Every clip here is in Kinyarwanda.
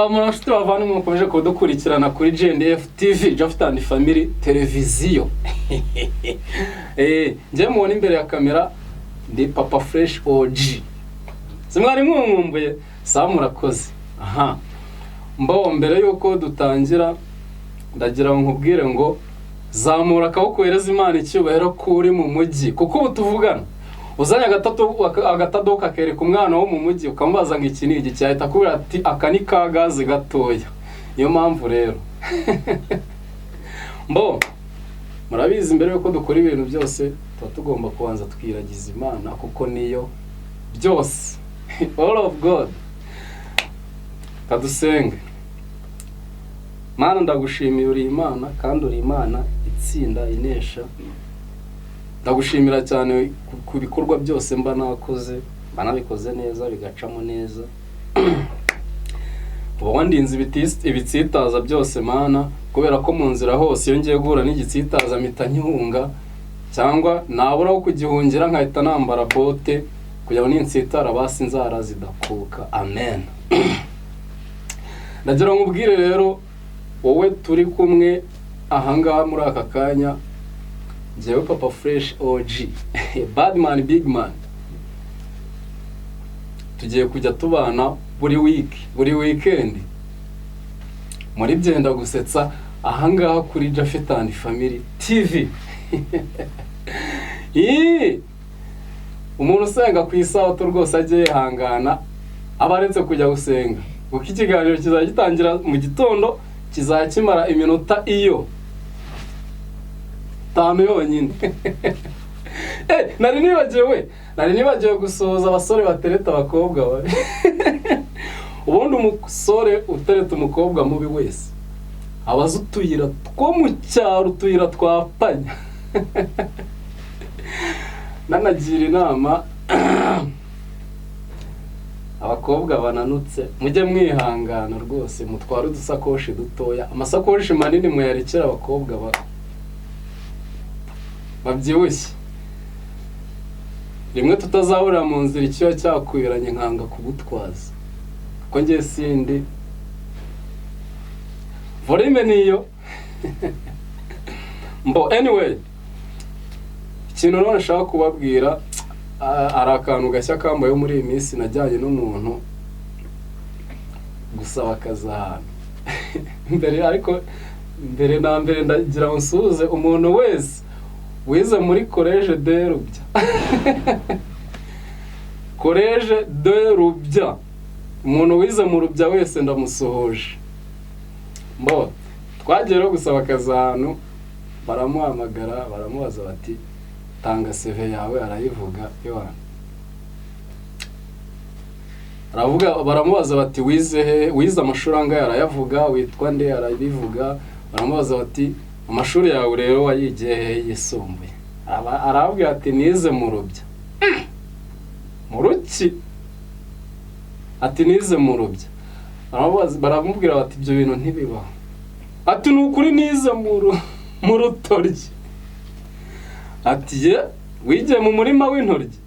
Murashiti bavana mukomeje kudukurikirana kuri JNDF TV Japhet and Family televiziyo. Nje mubona imbere ya kamera ndi Papa Fresh OG. Simwari mwumbuye sa murakoze. Aha. Mbo mbere yuko dutangira ndagira nkubwire ngo zamura akaboko wereza Imana icyubahiro kuri mu mujyi kuko ubutuvugana uzanya agatado kakereka umwana wo mu mujyi ukamubaza ngo iki ni iki cyahita kubira ati aka ni ka gaze gatoya. Niyo mpamvu rero mbo murabizi mbere yuko dukora ibintu byose tuba tugomba kubanza twiragiza Imana kuko niyo byose. All of God. Kadusenge. Mana ndagushimira uri Imana kandi uri Imana itsinda inesha. Ndagushimira cyane ku bikorwa byose mba nakoze, banabikoze neza bigacamo neza. Wandinze ibitsitaza byose Mana kubera ko mu nzira hose iyo ngiye guhura n'igitsitaza mpita nkihunga cyangwa nabura aho kugihungira nkahita nambara bote kugira ngo ninsitara basi nzara zidakuka. Amen. Ndagira nkubwire rero wowe turi kumwe ahangaha muri aka kanya jewe Papa Fresh OG bad man big man tugiye kujya tubana buri weekend muri byenda gusetsa ahangaha kuri Japhet and Family TV. Umuntu usenga ku isabato rwose agiye hangana abaretse kujya gusenga kuko ikiganiro kizagitangira mu gitondo kizakimara iminota iyo tano yonyine. Nari nibagiwe gusoza abasore batereta abakobwa bawe. Ubundi umusore utereta umukobwa mubi wese abaza utuyira two mu cyaro, utuyira twapanya. Nanagira inama abakobwa bananutse mujye mwihangana rwose mutware udusakoshi dutoya, amasakoshi manini muyarekera abakobwa babyibushye. Rimwe tutazahurira mu nzira icyo cyakwiranye nkanga kugutwaza ko ngiye sindi volume niyo. Mbo anyway ikintu none nshaka kubabwira ari akantu gashya kambaye muri iyi minsi najyanye n'umuntu gusaba akazi ahantu. mbere ndagira ngo nsuhuze umuntu wese wize muri Collège de Rubya. Collège de Rubya, umuntu wize mu Rubya wese ndamusohoje. Mbo twagiye no gusaba akazi ahantu baramuhamagara baramubaza bati tanga CV yawe, arayivuga yohana. Baramubaza bati wize amashuri angahe, arayavuga. Witwa nde, arabivuga. Baramubaza bati amashuri yawe rero wayigiye yisumbuye, aravuga ati nize mu Rubya. Mu Ruki ati nize mu Rubya. Baramubwira bati ibyo bintu ntibibaho. Ati nukuri nize mu Rutoryi. Ati ye wigiye mu murima w'intoryi.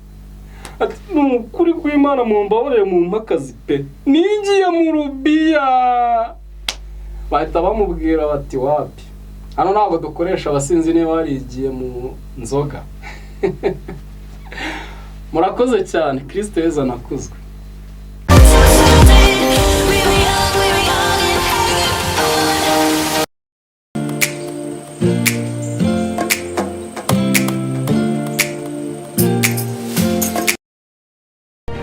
Ati nukuri kw'Imana mumbabarire mu mpakazi pe nigiye mu Rubiya. Bahita bamubwira bati wapi, hano ntabwo dukoresha abasinzi niba warigiye mu nzoga. Murakoze cyane. Kristo Yesu anakuzwe.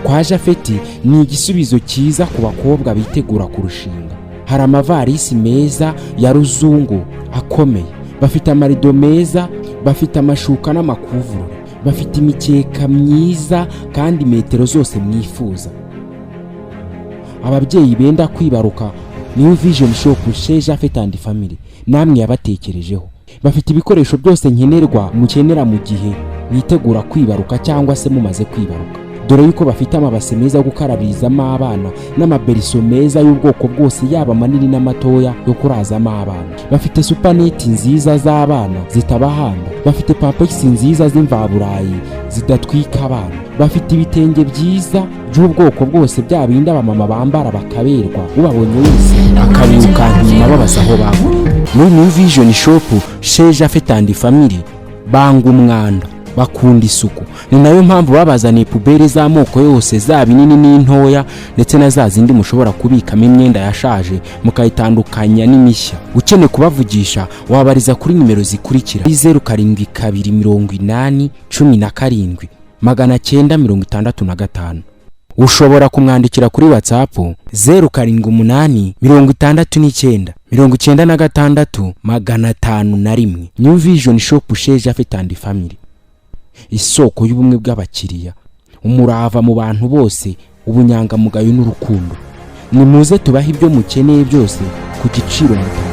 Kwa Japhet ni igisubizo cyiza ku bakobwa bitegura kurushinga. Hari amavarisi meza ya ruzungu akomeye, bafite amarido meza, bafite amashuka n'amakuvurori, bafite imikeka myiza kandi metero zose mwifuza. Ababyeyi benda kwibaruka New Vision Shop chez Japhet and Family namwe yabatekerejeho. Bafite ibikoresho byose nkenerwa mukenera mu gihe mwitegura kwibaruka cyangwa se mumaze kwibaruka. dore yuko bafite amabase meza yo gukarabirizamo abana n'amaberiso meza y'ubwoko bwose yaba manini n'amatoya yo kurazamo abana. Bafite supaneti nziza z'abana zitabahanda, bafite pampegisi nziza z'imvaburayi zidatwika abana, bafite ibitenge byiza by'ubwoko bwose bya bindi abamama bambara bakaberwa, ubabonye wese akabirukanka inyuma babaza aho baguriye. Muri New Vision Shop chez Japhet and Family banga umwanda, bakunda isuku, ni nayo mpamvu babazaniye pubere z'amoko yose, zaba inini n'intoya ndetse na za zindi mushobora kubikamo imyenda yashaje mukayitandukanya n'imishya. Ukeneye kubavugisha wabariza kuri nimero zikurikira: 0728171965. Ushobora kumwandikira kuri WhatsApp 0786996501. New Vision Shop chez Japhet and Family, isoko y'ubumwe bw'abakiriya, umurava mu bantu bose, ubunyangamugayo n'urukundo. Nimuze tubahe ibyo mukeneye byose ku giciro muto.